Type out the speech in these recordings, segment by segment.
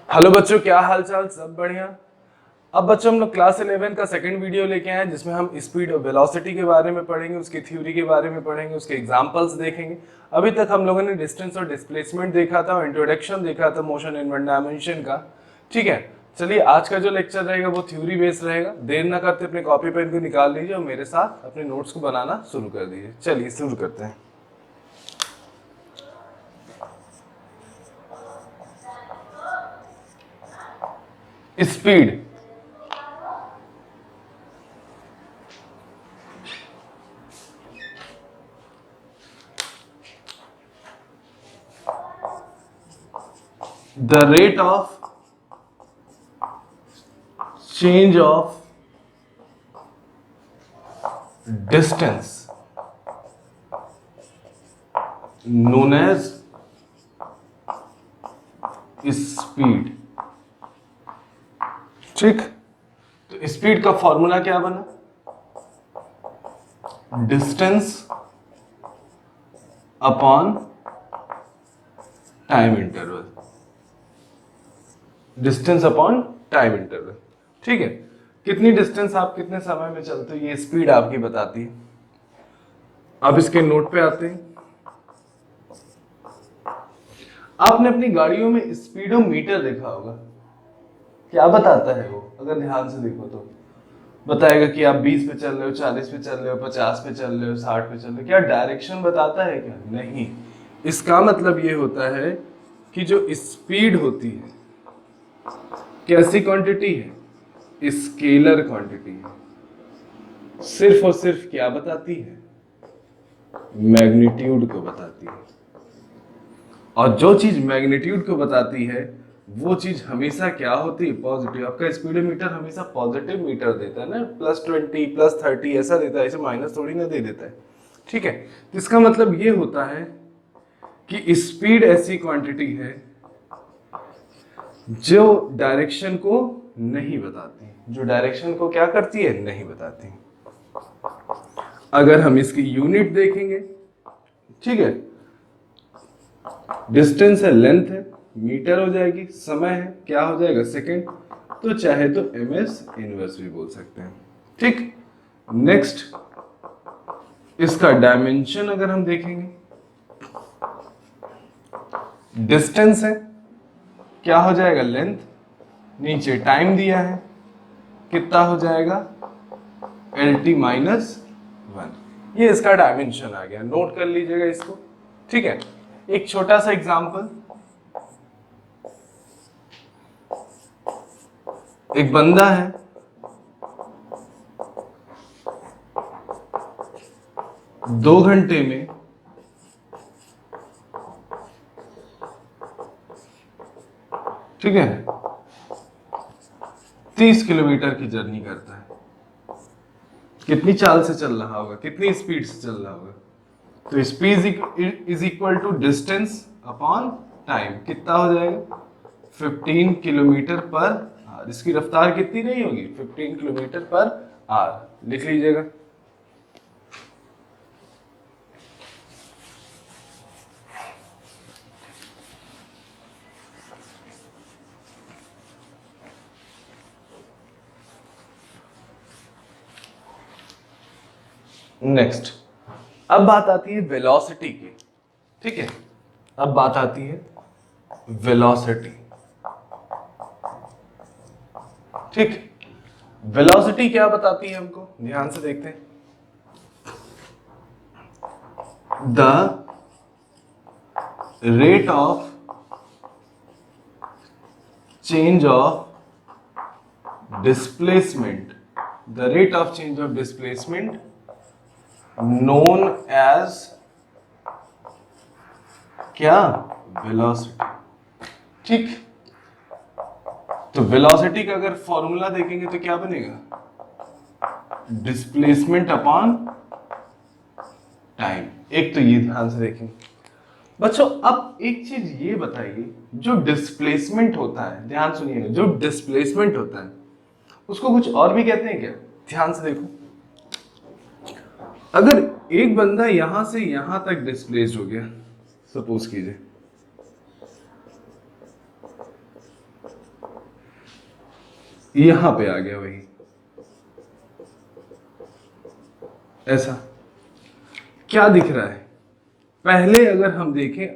Hello बच्चों, क्या हाल चाल? सब बढ़िया। अब बच्चों हम लोग क्लास 11 का सेकंड वीडियो लेके आए हैं जिसमें हम स्पीड और वेलोसिटी के बारे में पढ़ेंगे, उसकी थ्योरी के बारे में पढ़ेंगे, उसके एग्जांपल्स देखेंगे। अभी तक हम लोगों ने डिस्टेंस और डिस्प्लेसमेंट देखा था और इंट्रोडक्शन देखा था मोशन इन वन डायमेंशन का। ठीक है, चलिए आज का जो लेक्चर रहेगा वो थ्योरी बेस्ड रहेगा। देर ना करते अपने कॉपी पेन को निकाल लीजिए और मेरे साथ अपने नोट्स को बनाना शुरू कर दीजिए। चलिए शुरू करते हैं। Speed the rate of change of distance known as speed। ठीक, तो स्पीड का फॉर्मूला क्या बना? Distance upon time interval. Distance upon time interval. ठीक है, कितनी डिस्टेंस आप कितने समय में चलते हो ये स्पीड आपकी बताती है। अब इसके नोट पे आते हैं। आपने अपनी गाड़ियों में स्पीडोमीटर देखा होगा। क्या बताता है वो? अगर ध्यान से देखो तो बताएगा कि आप 20 पे चल रहे हो, 40 पे चल रहे हो, 50 पे चल रहे हो, 60 पे चल रहे हो। क्या डायरेक्शन बताता है क्या? नहीं। इसका मतलब ये होता है कि जो स्पीड होती है कैसी क्वांटिटी है? स्केलर क्वांटिटी है। सिर्फ और सिर्फ क्या बताती है? मैग्नीट्यूड को बताती है। और जो चीज मैग्नीट्यूड को बताती है वो चीज हमेशा क्या होती है? पॉजिटिव। आपका स्पीडोमीटर हमेशा पॉजिटिव मीटर देता है ना, +20 +30 ऐसा देता है, ऐसे माइनस थोड़ी ना दे देता है। ठीक है, तो इसका मतलब ये होता है कि स्पीड ऐसी क्वांटिटी है जो डायरेक्शन को नहीं बताती। जो डायरेक्शन को क्या करती है? नहीं बताती। अगर हम इसकी यूनिट देखेंगे, ठीक है, डिस्टेंस है, लेंथ है, मीटर हो जाएगी, समय है, क्या हो जाएगा? सेकंड। तो चाहे तो ms इनवर्स भी बोल सकते हैं। ठीक, नेक्स्ट इसका डायमेंशन अगर हम देखेंगे, डिस्टेंस है, क्या हो जाएगा? लेंथ, नीचे टाइम दिया है, कितना हो जाएगा? LT -1। ये इसका डायमेंशन आ गया, नोट कर लीजिएगा इसको। ठीक है, एक छोटा सा एग्जांपल। एक बंदा है, दो घंटे में ठीक है 30 किलोमीटर की जर्नी करता है। कितनी चाल से चल रहा होगा? कितनी स्पीड से चल रहा होगा? तो speed is equal to distance upon time. कितना हो जाएगा? 15 किलोमीटर पर आवर। इसकी रफ्तार कितनी नहीं होगी? 15 किलोमीटर पर आवर। लिख लीजिएगा। नेक्स्ट, अब बात आती है वेलोसिटी की। ठीक है, अब बात आती है वेलोसिटी। ठीक, वेलोसिटी क्या बताती है हमको? ध्यान से देखते हैं। The rate of change of displacement, the rate of change of displacement known as क्या? वेलोसिटी। ठीक, तो वेलोसिटी का अगर फॉर्मूला देखेंगे तो क्या बनेगा? Displacement upon time. एक तो ये ध्यान से देखेंगे बच्चों। अब एक चीज ये बताइए, जो डिस्प्लेसमेंट होता है, ध्यान सुनिएगा, जो डिस्प्लेसमेंट होता है उसको कुछ और भी कहते हैं क्या? ध्यान से देखो। अगर एक बंदा यहां से यहां तक डिस्प्लेस्ड हो गया, सपोज कीजिए, यहां पे आ गया वही, ऐसा क्या दिख रहा है? पहले अगर हम देखें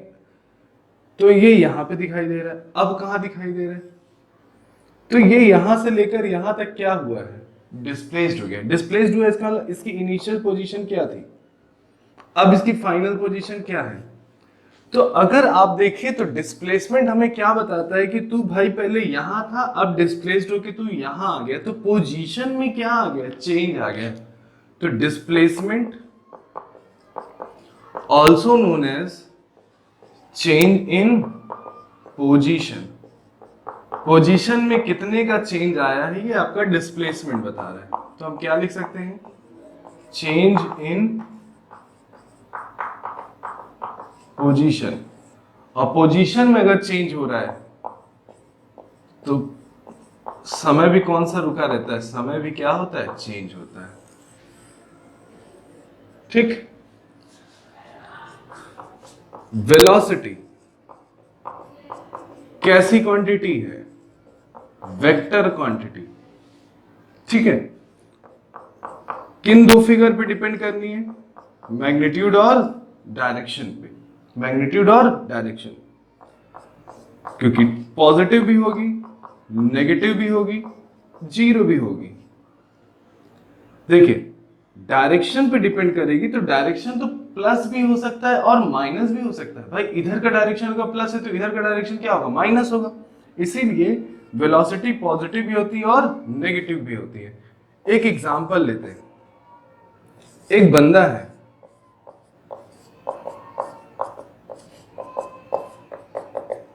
तो ये यहां पे दिखाई दे रहा है, अब कहां दिखाई दे रहा है? तो ये यहां से लेकर यहां तक क्या हुआ है? डिस्प्लेस्ड हो गया। डिस्प्लेस्ड हुआ इसका मतलब इसकी इनिशियल पोजीशन क्या थी, अब इसकी फाइनल पोजीशन क्या है? तो अगर आप देखें तो डिस्प्लेसमेंट हमें क्या बताता है कि तू भाई पहले यहां था, अब डिस्प्लेस्ड होके तू यहां आ गया, तो पोजीशन में क्या आ गया? चेंज आ गया। तो displacement also known as change in position. Position में कितने का चेंज आया है ये आपका डिस्प्लेसमेंट बता रहा है। तो हम क्या लिख सकते हैं? Change in position. और पोजीशन में अगर चेंज हो रहा है तो समय भी कौन सा रुका रहता है? समय भी क्या होता है? चेंज होता है। ठीक। वेलोसिटी कैसी क्वांटिटी है? Vector quantity. ठीक है। किन दो फिगर पे डिपेंड करनी है? मैग्नीट्यूड और डायरेक्शन पे। मैग्नीट्यूड और डायरेक्शन, क्योंकि पॉजिटिव भी होगी, नेगेटिव भी होगी, जीरो भी होगी। देखिए डायरेक्शन पे डिपेंड करेगी, तो डायरेक्शन तो प्लस भी हो सकता है और माइनस भी हो सकता है। भाई इधर का डायरेक्शन का प्लस है तो इधर का डायरेक्शन क्या होगा? माइनस होगा। इसीलिए वेलोसिटी पॉजिटिव भी होती है और नेगेटिव भी होती है। एक एग्जांपल लेते हैं। एक बंदा है,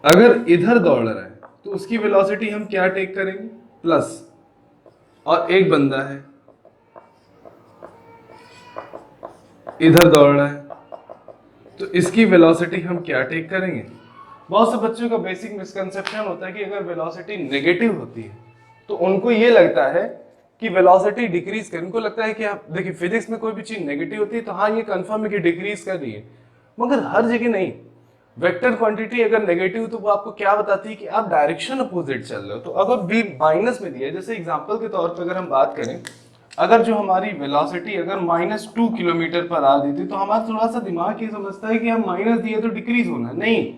अगर इधर दौड़ रहा है तो उसकी वेलोसिटी हम क्या टेक करेंगे? प्लस। और एक बंदा है इधर दौड़ रहा है तो इसकी वेलोसिटी हम क्या टेक करेंगे? बहुत से बच्चों का बेसिक मिसकंसेप्शन होता है कि अगर वेलोसिटी नेगेटिव होती है तो उनको ये लगता है कि वेलोसिटी डिक्रीज कर, उनको लगता है कि आप देखिए फिजिक्स में कोई भी चीज नेगेटिव होती है तो हाँ ये कंफर्म है कि डिक्रीज कर रही है, मगर हर जगह नहीं। वेक्टर क्वांटिटी अगर नेगेटिव तो वो आपको क्या बताती है कि आप डायरेक्शन अपोजिट चल रहे हो। तो अगर बी माइनस में दिया है, जैसे एग्जांपल के तौर पर अगर हम बात करें, अगर जो हमारी वेलोसिटी अगर -2 किलोमीटर पर आ रही थी तो हमारा थोड़ा सा दिमाग ये समझता है कि हम माइनस दिए तो डिक्रीज होना, नहीं।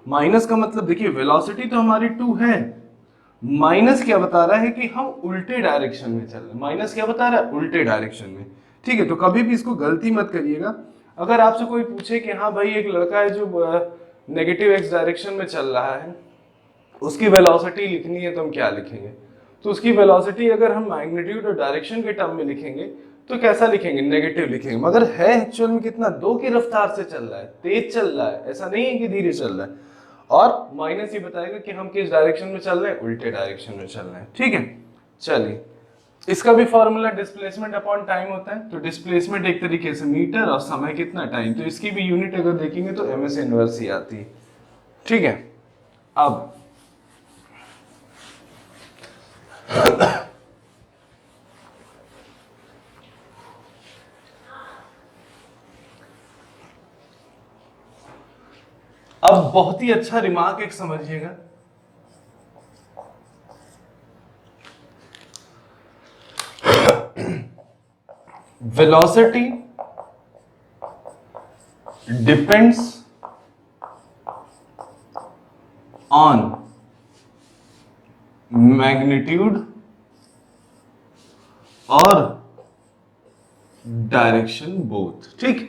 माइनस का मतलब देखिए वेलोसिटी तो हमारी 2 है, माइनस क्या बता रहा है कि हम उल्टे डायरेक्शन में चल रहे हैं। माइनस क्या बता रहा है? उल्टे डायरेक्शन में। ठीक है, तो कभी भी इसको गलती मत करिएगा। अगर आपसे कोई पूछे कि हाँ भाई एक लड़का है जो नेगेटिव एक्स डायरेक्शन में चल रहा है, उसकी वेलोसिटी लिखनी है तो हम क्या लिखेंगे? तो उसकी वेलोसिटी अगर हम मैग्नीट्यूड और डायरेक्शन के टर्म में लिखेंगे तो कैसा लिखेंगे? नेगेटिव लिखेंगे। मगर है एक्चुअल में कितना? 2 की रफ्तार से चल रहा है, तेज चल रहा है, ऐसा नहीं है कि धीरे चल रहा है। और माइनस ये बताएगा कि हम किस डायरेक्शन में चल रहे हैं? उल्टे डायरेक्शन में चल रहे हैं। ठीक है, चलिए इसका भी फॉर्मूला डिस्प्लेसमेंट अपॉन टाइम होता है। तो डिस्प्लेसमेंट एक तरीके से मीटर और समय कितना? टाइम। तो इसकी भी यूनिट अगर देखेंगे तो ms इनवर्स ही आती है। ठीक है, अब बहुत ही अच्छा रिमार्क एक समझिएगा। वेलोसिटी डिपेंड्स ऑन मैग्नीट्यूड और डायरेक्शन बोथ। ठीक,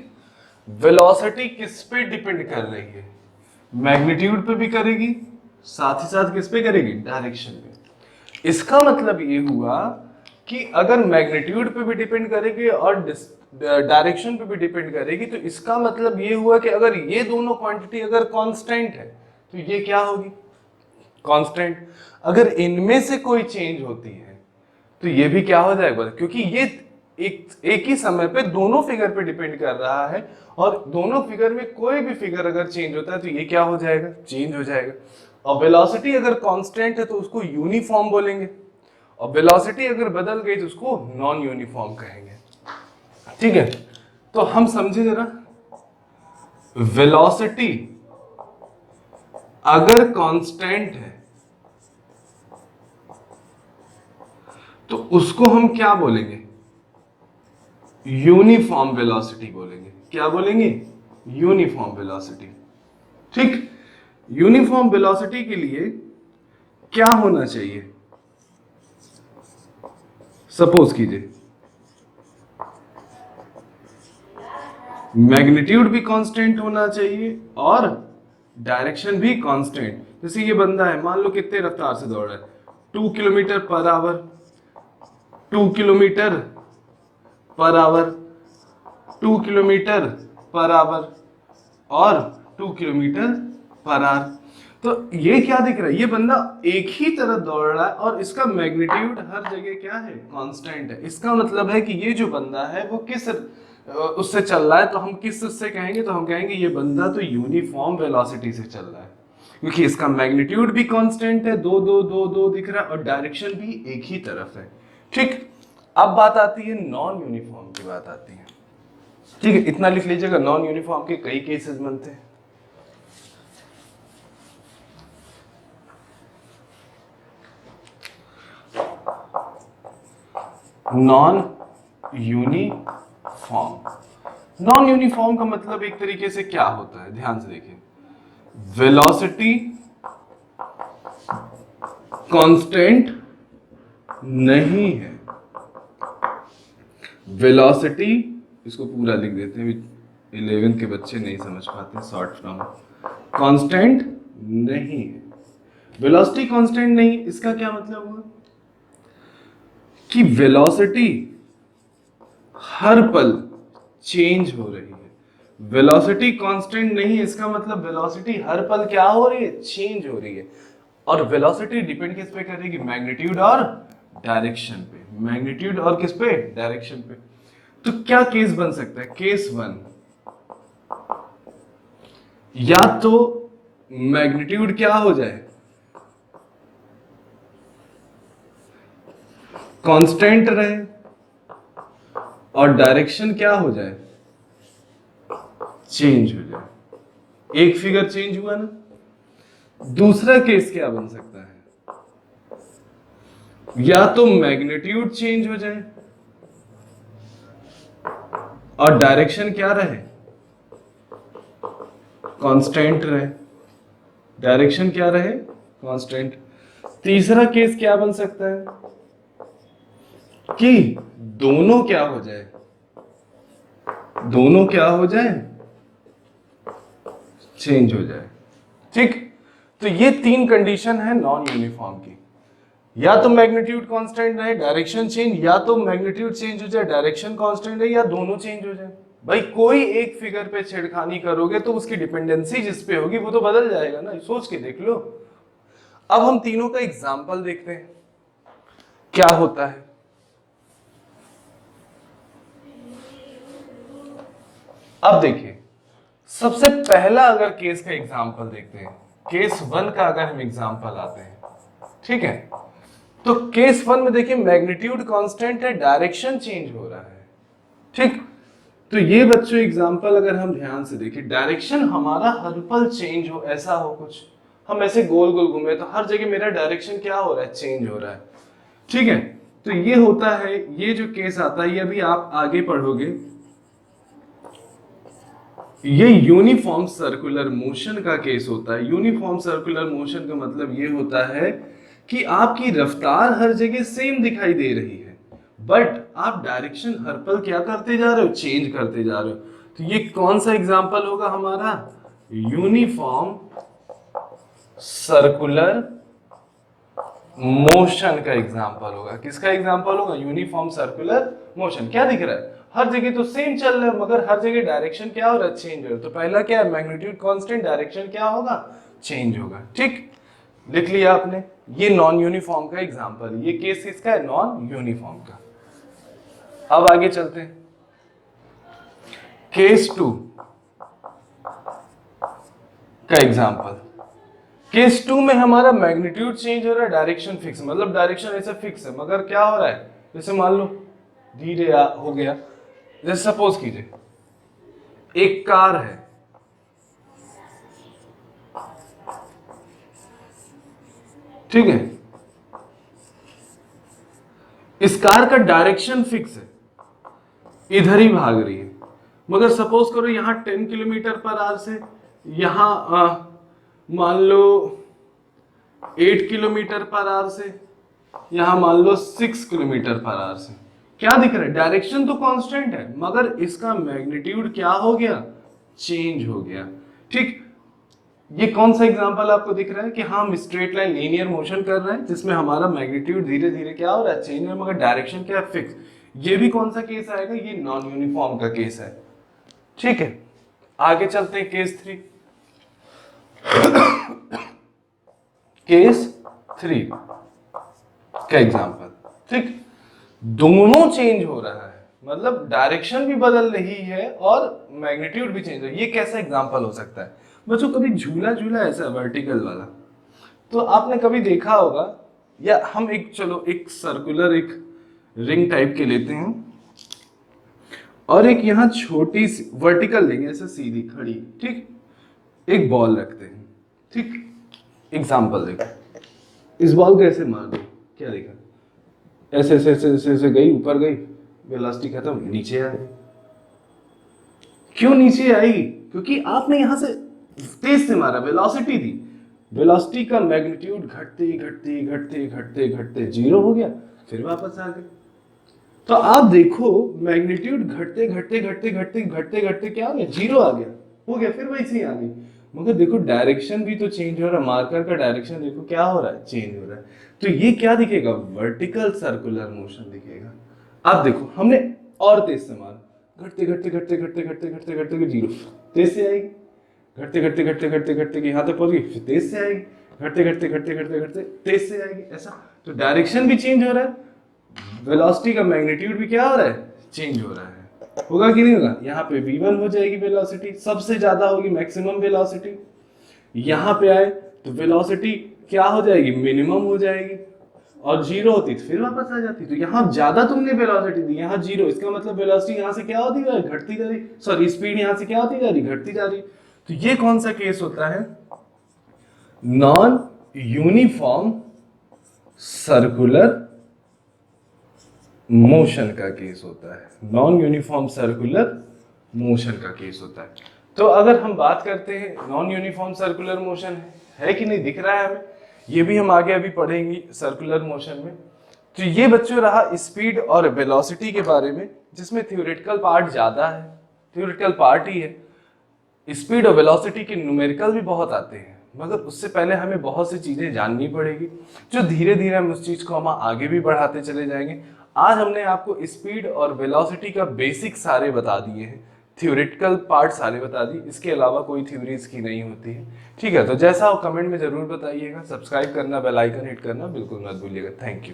वेलोसिटी किस पे डिपेंड कर रही है? मैग्नीट्यूड पे भी करेगी, साथ ही साथ किस पे करेगी? डायरेक्शन पे। इसका मतलब ये हुआ कि अगर मैग्नीट्यूड पे भी डिपेंड करेगी और डायरेक्शन पे भी डिपेंड करेगी, तो इसका मतलब ये हुआ कि अगर ये दोनों क्वांटिटी अगर कांस्टेंट है तो ये क्या होगी? कांस्टेंट। अगर इनमें से कोई चेंज होती है तो ये भी क्या हो जाएगा? क्योंकि ये एक ही समय पे दोनों फिगर पे डिपेंड कर रहा है, और दोनों फिगर में कोई भी फिगर अगर चेंज होता है तो ये क्या हो जाएगा? चेंज हो जाएगा। और वेलोसिटी अगर कांस्टेंट है तो उसको यूनिफॉर्म बोलेंगे, और वेलोसिटी अगर बदल गई तो उसको नॉन यूनिफॉर्म कहेंगे। ठीक है, तो हम समझे जरा, वेलोसिटी अगर कांस्टेंट है तो उसको हम क्या बोलेंगे? यूनिफॉर्म वेलोसिटी बोलेंगे। क्या बोलेंगे? Uniform velocity. ठीक, यूनिफॉर्म वेलोसिटी के लिए क्या होना चाहिए? सपोज कीजिए मैग्नीट्यूड भी कांस्टेंट होना चाहिए और डायरेक्शन भी कांस्टेंट। जैसे ये बंदा है, मान लो कितने रफ्तार से दौड़ रहा है, 2 kilometre per hour, 2 kilometre per hour, 2 kilometre per hour और 2 किलोमीटर पर आवर। तो ये क्या दिख रहा है? ये बंदा एक ही तरह दौड़ रहा है और इसका मैग्नीट्यूड हर जगह क्या है? कांस्टेंट है। इसका मतलब है कि ये जो बंदा है वो किस उससे चल रहा है, तो हम किस उससे कहेंगे? तो हम कहेंगे ये बंदा तो यूनिफॉर्म वेलोसिटी से चल रहा है, क्योंकि इसका मैग्नीट्यूड भी कांस्टेंट है, दो दो दो दो दिख रहा है, और डायरेक्शन भी एक ही तरफ है। ठीक, अब बात आती है नॉन यूनिफॉर्म की बात आती है। ठीक है, इतना लिख लीजिएगा, नॉन यूनिफॉर्म के कई केसेस बनते हैं। नॉन यूनिफॉर्म, नॉन यूनिफॉर्म का मतलब एक तरीके से क्या होता है, ध्यान से देखिए। वेलोसिटी कांस्टेंट नहीं है, वेलोसिटी, इसको पूरा लिख देते हैं, 11th के बच्चे नहीं समझ पाते, शॉर्ट फॉर्म, कांस्टेंट नहीं है। वेलोसिटी कांस्टेंट नहीं, इसका क्या मतलब हुआ कि वेलोसिटी हर पल चेंज हो रही है। वेलोसिटी कांस्टेंट नहीं, इसका मतलब वेलोसिटी हर पल क्या हो रही है? चेंज हो रही है। और वेलोसिटी डिपेंड किस पे करेगी? मैग्नीट्यूड और डायरेक्शन पे। मैग्नीट्यूड और किस पे? डायरेक्शन पे। तो क्या केस बन सकता है? केस 1, या तो मैग्नीट्यूड क्या हो जाए? कांस्टेंट रहे, और डायरेक्शन क्या हो जाए? चेंज हो जाए। एक फिगर चेंज हुआ ना। दूसरा केस क्या बन सकता है? या तो मैग्नीट्यूड चेंज हो जाए और डायरेक्शन क्या रहे? कांस्टेंट रहे। डायरेक्शन क्या रहे? कांस्टेंट। तीसरा केस क्या बन सकता है? कि दोनों क्या हो जाए? दोनों क्या हो जाए? चेंज हो जाए। ठीक, तो ये तीन कंडीशन है नॉन यूनिफॉर्म की। या तो मैग्नीट्यूड कांस्टेंट रहे, डायरेक्शन चेंज, या तो मैग्नीट्यूड चेंज हो जाए, डायरेक्शन कांस्टेंट है, या दोनों चेंज हो जाए। भाई कोई एक फिगर पे छेड़खानी करोगे तो उसकी डिपेंडेंसी जिस पे होगी वो तो बदल जाएगा ना, सोच के देख लो। अब हम तीनों का एग्जाम्पल देखते हैं क्या होता है। अब देखिए, सबसे पहला अगर केस का एग्जाम्पल देखते हैं, केस 1 का अगर हम एग्जाम्पल आते हैं, ठीक है, तो केस 1 में देखिए मैग्नीट्यूड कांस्टेंट है, डायरेक्शन चेंज हो रहा है। ठीक, तो ये बच्चों एग्जाम्पल अगर हम ध्यान से देखें, डायरेक्शन हमारा हर पल चेंज हो, ऐसा हो कुछ, हम ऐसे गोल गोल घूमे तो हर जगह मेरा डायरेक्शन क्या हो रहा है? चेंज हो रहा है। ठीक है, तो ये होता है, ये जो केस आता है, ये अभी आप आगे पढ़ोगे, ये यूनिफॉर्म सर्कुलर मोशन का केस होता है। यूनिफॉर्म सर्कुलर मोशन का मतलब ये होता है कि आपकी रफ्तार हर जगह सेम दिखाई दे रही है, बट आप डायरेक्शन हर पल क्या करते जा रहे हो? चेंज करते जा रहे हो। तो ये कौन सा एग्जाम्पल होगा हमारा? यूनिफॉर्म सर्कुलर मोशन का एग्जाम्पल होगा। किसका एग्जाम्पल होगा? Uniform circular motion. क्या दिख रहा है? हर जगह तो सेम चल रहा है, मगर हर जगह डायरेक्शन क्या हो रहा है? चेंज हो रहा है। तो पहला क्या है? मैग्नीट्यूड कांस्टेंट, डायरेक्शन क्या होगा? चेंज होगा। ठीक, लिख लिया आपने, ये नॉन यूनिफॉर्म का एग्जाम्पल। ये केस किसका है? नॉन यूनिफॉर्म का। अब आगे चलते हैं, केस 2 का एग्जाम्पल। केस 2 में हमारा मैग्नीट्यूड चेंज हो रहा है, डायरेक्शन फिक्स, मतलब डायरेक्शन ऐसे फिक्स है, मगर क्या हो रहा है? जैसे मान लो धीरे हो गया, जैसे सपोज कीजिए एक कार है, ठीक है, इस कार का डायरेक्शन फिक्स है, इधर ही भाग रही है, मगर सपोज करो यहाँ 10 किलोमीटर पर आवर से यहाँ मान लो 8 किलोमीटर पर आवर से, यहाँ मान लो 6 किलोमीटर पर आवर से, क्या दिख रहा है? डायरेक्शन तो कांस्टेंट है मगर इसका मैग्नीट्यूड क्या हो गया? चेंज हो गया। ठीक, ये कौन सा एग्जांपल आपको दिख रहा है कि हम स्ट्रेट लाइन लीनियर मोशन कर रहे हैं जिसमें हमारा मैग्नीट्यूड धीरे धीरे क्या हो रहा है? चेंज है, मगर डायरेक्शन क्या है? फिक्स। ये भी कौन सा केस आएगा? ये नॉन यूनिफॉर्म का केस है। ठीक है, आगे चलते हैं केस 3। केस 3 का एग्जांपल, ठीक, दोनों चेंज हो रहा है, मतलब डायरेक्शन भी बदल रही है और मैग्नीट्यूड भी चेंज हो रही है। ये कैसा एग्जांपल हो सकता है? बच्चों कभी झूला झूला ऐसा वर्टिकल वाला तो आपने कभी देखा होगा, या हम एक चलो एक सर्कुलर एक रिंग टाइप के लेते हैं और एक यहाँ छोटी सी वर्टिकल लेंगे ऐसे सीधी खड़ी, ठीक, एक बॉल रखते हैं, ठीक, एग्जांपल देखो, इस बॉल को ऐसे मार दो, क्या देखा? ऐसे ऐसे ऐसे ऐसे, ऐसे गई, ऊपर गई, वेलोसिटी खत्म, नीचे आ गई। क्यों नीचे आई? क्योंकि आपने यहां से तेज से मारा, वेलोसिटी दी, वेलोसिटी का मैग्नीट्यूड घटते घटते घटते घटते घटते 0 हो गया, फिर वापस आ गए। तो आप देखो मैग्नीट्यूड घटते घटते घटते घटते घटते घटते क्या हो गया? 0 आ गया, हो गया, फिर वैसे ही आ गई। मगर देखो डायरेक्शन भी तो चेंज हो रहा है, मार्कर का डायरेक्शन देखो क्या हो रहा है? चेंज हो रहा है। तो ये क्या दिखेगा? वर्टिकल सर्कुलर मोशन दिखेगा। अब देखो हमने और तेज से मारा, घटते घटते घटते घटते घटते घटते घटते 0, तेज से आएगी, घटते घटते घटते घटते घटते यहाँ तक पहुंच गई, फिर तेज से आएगी, घटते घटते घटते घटते घटते तेज से आएगी, ऐसा। तो डायरेक्शन भी चेंज हो रहा है, वेलोसिटी का मैग्नीट्यूड भी क्या हो रहा है? चेंज हो रहा है। होगा कि नहीं होगा? यहाँ पे v1 हो जाएगी वेलोसिटी, सबसे ज्यादा होगी मैक्सिमम वेलोसिटी। यहाँ पे आए तो वेलोसिटी क्या हो जाएगी? मिनिमम हो जाएगी, और 0 होती तो फिर वापस आ जाती। तो यहाँ ज्यादा तुमने वेलोसिटी दी, यहाँ 0, इसका मतलब वेलोसिटी यहाँ से क्या होती है? घटती जा रही, सॉरी स्पीड यहाँ से क्या होती जा रही? घटती जा रही। तो ये कौन सा केस होता है? नॉन यूनिफॉर्म सर्कुलर मोशन का केस होता है। नॉन यूनिफॉर्म सर्कुलर मोशन का केस होता है। तो अगर हम बात करते हैं नॉन यूनिफॉर्म सर्कुलर मोशन है कि नहीं, दिख रहा है हमें, ये भी हम आगे अभी पढ़ेंगे सर्कुलर मोशन में। तो ये बच्चों रहा स्पीड और वेलोसिटी के बारे में, जिसमें थ्योरेटिकल पार्ट ज्यादा है, थ्योरेटिकल पार्ट ही है। स्पीड और वेलोसिटी के न्यूमेरिकल भी बहुत आते हैं, मगर उससे पहले हमें बहुत सी चीजें जाननी पड़ेगी, जो धीरे धीरे हम उस चीज को हम आगे भी बढ़ाते चले जाएंगे। आज हमने आपको स्पीड और वेलोसिटी का बेसिक सारे बता दिए हैं, थ्योरेटिकल पार्ट सारे बता दिए, इसके अलावा कोई थ्योरी इसकी नहीं होती है। ठीक है, तो जैसा हो कमेंट में जरूर बताइएगा, सब्सक्राइब करना, बेल आइकन हिट करना बिल्कुल मत भूलिएगा। Thank you.